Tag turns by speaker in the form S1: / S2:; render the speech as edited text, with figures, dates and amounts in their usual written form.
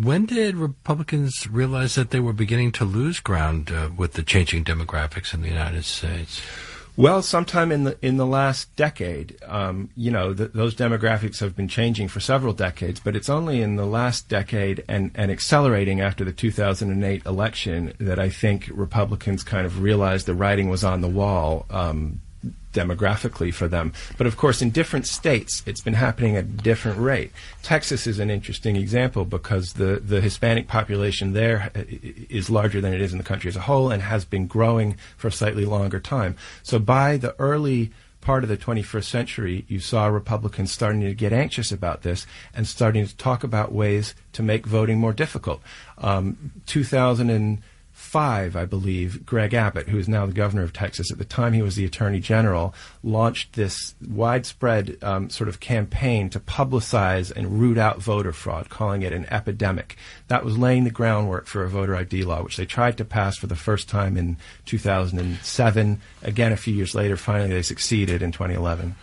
S1: When did Republicans realize that they were beginning to lose ground with the changing demographics in the United States?
S2: Well, sometime in the last decade. Those demographics have been changing for several decades, but it's only in the last decade and accelerating after the 2008 election that I think Republicans kind of realized the writing was on the wall demographically for them. But of course, in different states, it's been happening at a different rate. Texas is an interesting example because the Hispanic population there is larger than it is in the country as a whole and has been growing for a slightly longer time. So by the early part of the 21st century, you saw Republicans starting to get anxious about this and starting to talk about ways to make voting more difficult. 2005, I believe, Greg Abbott, who is now the governor of Texas, at the time he was the attorney general, launched this widespread sort of campaign to publicize and root out voter fraud, calling it an epidemic. That was laying the groundwork for a voter ID law, which they tried to pass for the first time in 2007. Again, a few years later, finally they succeeded in 2011.